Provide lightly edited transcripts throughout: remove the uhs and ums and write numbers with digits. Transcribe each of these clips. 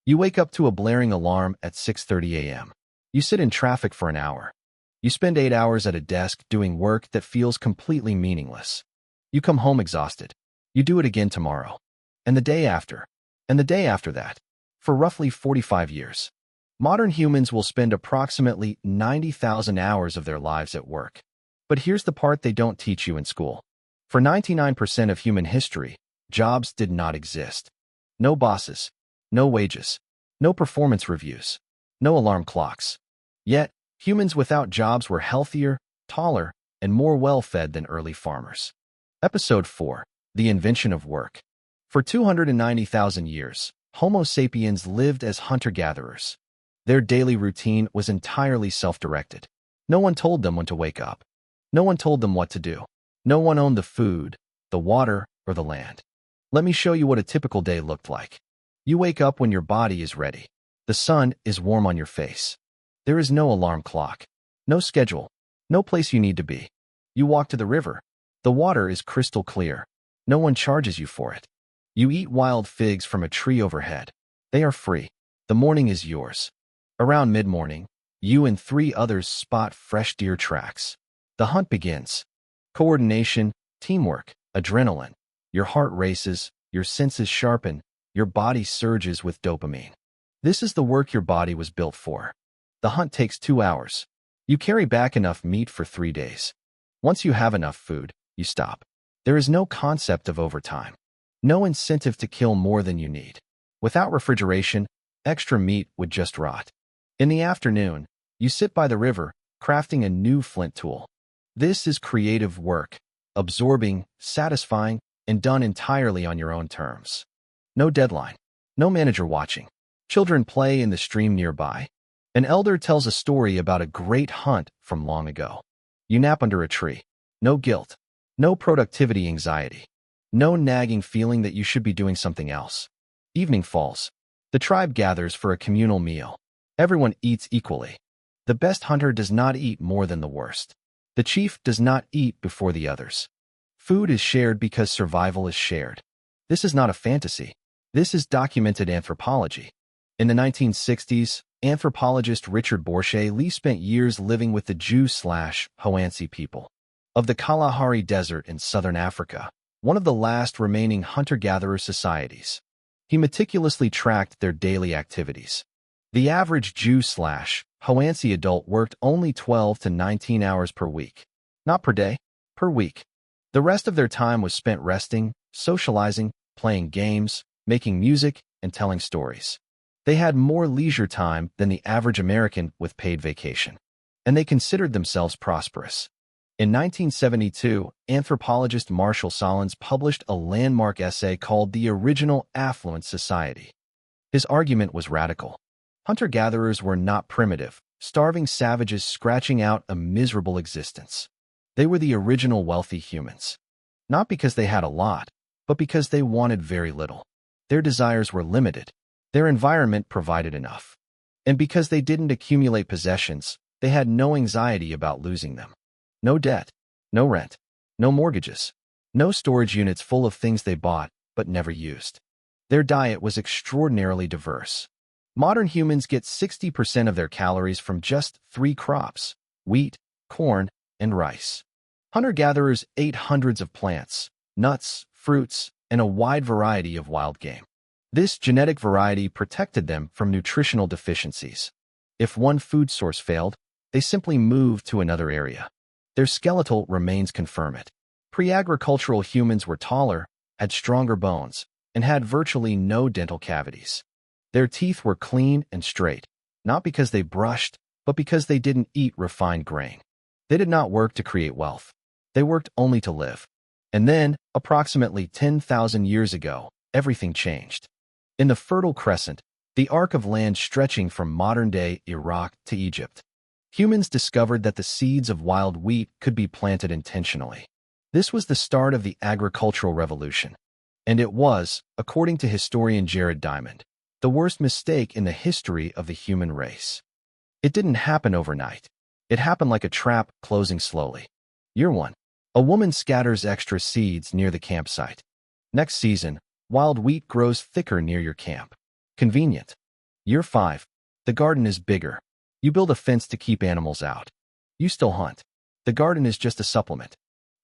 You wake up to a blaring alarm at 6:30 a.m. You sit in traffic for an hour. You spend 8 hours at a desk doing work that feels completely meaningless. You come home exhausted. You do it again tomorrow, and the day after, and the day after that, for roughly 45 years. Modern humans will spend approximately 90,000 hours of their lives at work. But here's the part they don't teach you in school. For 99% of human history, jobs did not exist. No bosses, no wages, no performance reviews, no alarm clocks. Yet, humans without jobs were healthier, taller, and more well-fed than early farmers. Episode 4. The Invention of Work. For 290,000 years, Homo sapiens lived as hunter-gatherers. Their daily routine was entirely self-directed. No one told them when to wake up. No one told them what to do. No one owned the food, the water, or the land. Let me show you what a typical day looked like. You wake up when your body is ready. The sun is warm on your face. There is no alarm clock, no schedule, no place you need to be. You walk to the river. The water is crystal clear. No one charges you for it. You eat wild figs from a tree overhead. They are free. The morning is yours. Around mid-morning, you and 3 others spot fresh deer tracks. The hunt begins. Coordination, teamwork, adrenaline. Your heart races, your senses sharpen, your body surges with dopamine. This is the work your body was built for. The hunt takes 2 hours. You carry back enough meat for 3 days. Once you have enough food, you stop. There is no concept of overtime. No incentive to kill more than you need. Without refrigeration, extra meat would just rot. In the afternoon, you sit by the river, crafting a new flint tool. This is creative work, absorbing, satisfying, and done entirely on your own terms. No deadline, no manager watching. Children play in the stream nearby. An elder tells a story about a great hunt from long ago. You nap under a tree. No guilt, no productivity anxiety, no nagging feeling that you should be doing something else. Evening falls. The tribe gathers for a communal meal. Everyone eats equally. The best hunter does not eat more than the worst. The chief does not eat before the others. Food is shared because survival is shared. This is not a fantasy. This is documented anthropology. In the 1960s, anthropologist Richard Lee spent years living with the Jew/Hoansi people of the Kalahari Desert in southern Africa, one of the last remaining hunter-gatherer societies. He meticulously tracked their daily activities. The average Jew/Hoansi adult worked only 12 to 19 hours per week. Not per day, per week. The rest of their time was spent resting, socializing, playing games, making music, and telling stories. They had more leisure time than the average American with paid vacation. And they considered themselves prosperous. In 1972, anthropologist Marshall Sahlins published a landmark essay called The Original Affluent Society. His argument was radical. Hunter-gatherers were not primitive, starving savages scratching out a miserable existence. They were the original wealthy humans. Not because they had a lot, but because they wanted very little. Their desires were limited. Their environment provided enough. And because they didn't accumulate possessions, they had no anxiety about losing them. No debt, no rent, no mortgages, no storage units full of things they bought but never used. Their diet was extraordinarily diverse. Modern humans get 60% of their calories from just 3 crops: wheat, corn, and rice. Hunter-gatherers ate hundreds of plants, nuts, fruits, and a wide variety of wild game. This genetic variety protected them from nutritional deficiencies. If one food source failed, they simply moved to another area. Their skeletal remains confirm it. Pre-agricultural humans were taller, had stronger bones, and had virtually no dental cavities. Their teeth were clean and straight, not because they brushed, but because they didn't eat refined grain. They did not work to create wealth. They worked only to live. And then, approximately 10,000 years ago, everything changed. In the Fertile Crescent, the arc of land stretching from modern-day Iraq to Egypt, humans discovered that the seeds of wild wheat could be planted intentionally. This was the start of the agricultural revolution. And it was, according to historian Jared Diamond, the worst mistake in the history of the human race. It didn't happen overnight. It happened like a trap closing slowly. Year 1. A woman scatters extra seeds near the campsite. Next season, wild wheat grows thicker near your camp. Convenient. Year 5. The garden is bigger. You build a fence to keep animals out. You still hunt. The garden is just a supplement.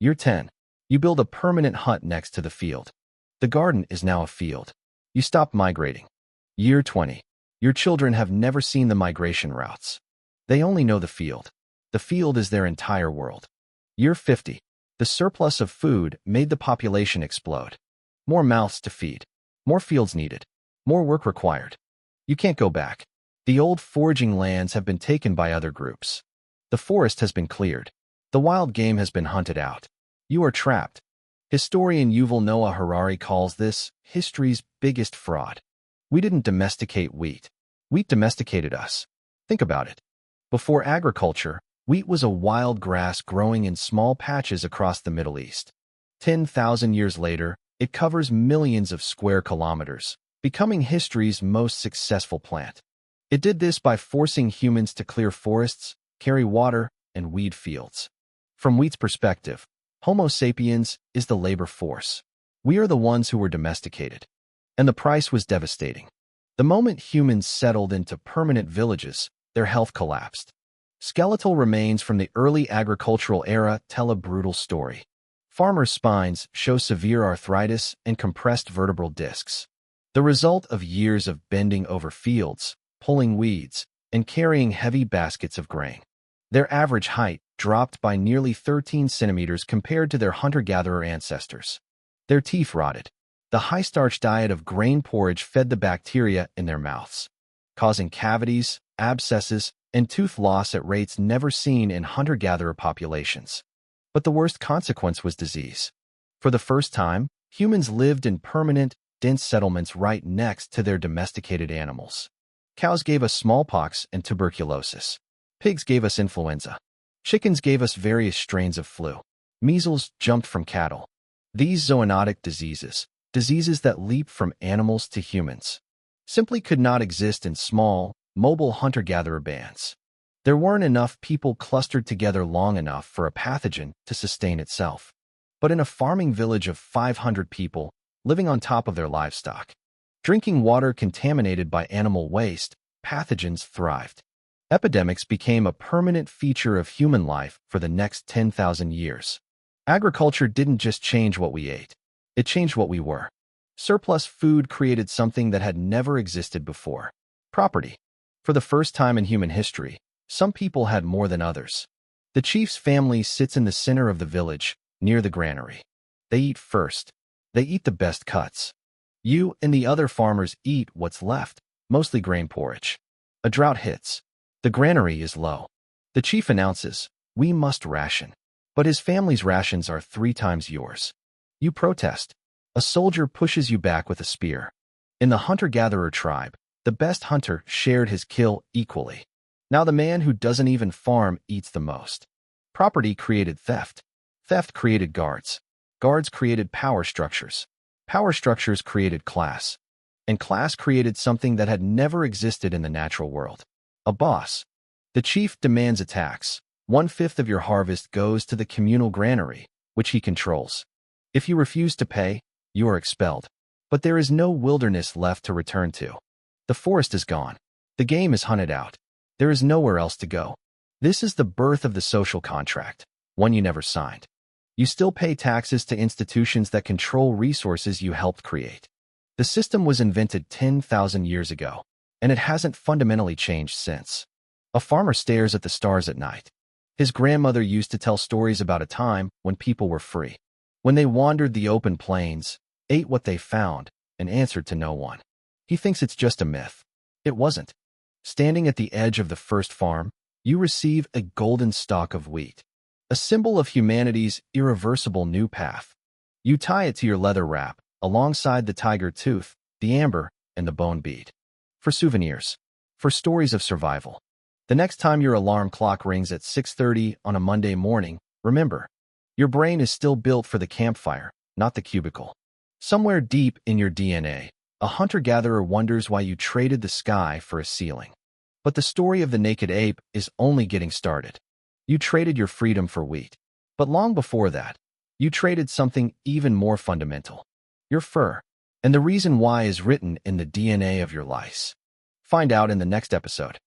Year 10. You build a permanent hut next to the field. The garden is now a field. You stop migrating. Year 20. Your children have never seen the migration routes. They only know the field. The field is their entire world. Year 50. The surplus of food made the population explode. More mouths to feed. More fields needed. More work required. You can't go back. The old foraging lands have been taken by other groups. The forest has been cleared. The wild game has been hunted out. You are trapped. Historian Yuval Noah Harari calls this history's biggest fraud. We didn't domesticate wheat. Wheat domesticated us. Think about it. Before agriculture, wheat was a wild grass growing in small patches across the Middle East. 10,000 years later, it covers millions of square kilometers, becoming history's most successful plant. It did this by forcing humans to clear forests, carry water, and weed fields. From wheat's perspective, Homo sapiens is the labor force. We are the ones who were domesticated. And the price was devastating. The moment humans settled into permanent villages, their health collapsed. Skeletal remains from the early agricultural era tell a brutal story. Farmers' spines show severe arthritis and compressed vertebral discs. The result of years of bending over fields, pulling weeds, and carrying heavy baskets of grain. Their average height dropped by nearly 13 centimeters compared to their hunter-gatherer ancestors. Their teeth rotted. The high-starch diet of grain porridge fed the bacteria in their mouths, causing cavities, abscesses, and tooth loss at rates never seen in hunter-gatherer populations. But the worst consequence was disease. For the first time, humans lived in permanent, dense settlements right next to their domesticated animals. Cows gave us smallpox and tuberculosis. Pigs gave us influenza. Chickens gave us various strains of flu. Measles jumped from cattle. These zoonotic diseases, diseases that leap from animals to humans, simply could not exist in small, mobile hunter-gatherer bands. There weren't enough people clustered together long enough for a pathogen to sustain itself. But in a farming village of 500 people, living on top of their livestock, drinking water contaminated by animal waste, pathogens thrived. Epidemics became a permanent feature of human life for the next 10,000 years. Agriculture didn't just change what we ate. It changed what we were. Surplus food created something that had never existed before. Property. For the first time in human history, some people had more than others. The chief's family sits in the center of the village, near the granary. They eat first. They eat the best cuts. You and the other farmers eat what's left, mostly grain porridge. A drought hits. The granary is low. The chief announces, "We must ration." But his family's rations are 3 times yours. You protest. A soldier pushes you back with a spear. In the hunter-gatherer tribe, the best hunter shared his kill equally. Now the man who doesn't even farm eats the most. Property created theft. Theft created guards. Guards created power structures. Power structures created class. And class created something that had never existed in the natural world. A boss. The chief demands a tax. 1/5 of your harvest goes to the communal granary, which he controls. If you refuse to pay, you are expelled. But there is no wilderness left to return to. The forest is gone. The game is hunted out. There is nowhere else to go. This is the birth of the social contract, one you never signed. You still pay taxes to institutions that control resources you helped create. The system was invented 10,000 years ago, and it hasn't fundamentally changed since. A farmer stares at the stars at night. His grandmother used to tell stories about a time when people were free, when they wandered the open plains, ate what they found, and answered to no one. He thinks it's just a myth. It wasn't. Standing at the edge of the first farm, you receive a golden stalk of wheat, a symbol of humanity's irreversible new path. You tie it to your leather wrap, alongside the tiger tooth, the amber, and the bone bead. For souvenirs. For stories of survival. The next time your alarm clock rings at 6:30 on a Monday morning, remember, your brain is still built for the campfire, not the cubicle. Somewhere deep in your DNA, a hunter-gatherer wonders why you traded the sky for a ceiling. But the story of the naked ape is only getting started. You traded your freedom for wheat. But long before that, you traded something even more fundamental. Your fur. And the reason why is written in the DNA of your lice. Find out in the next episode.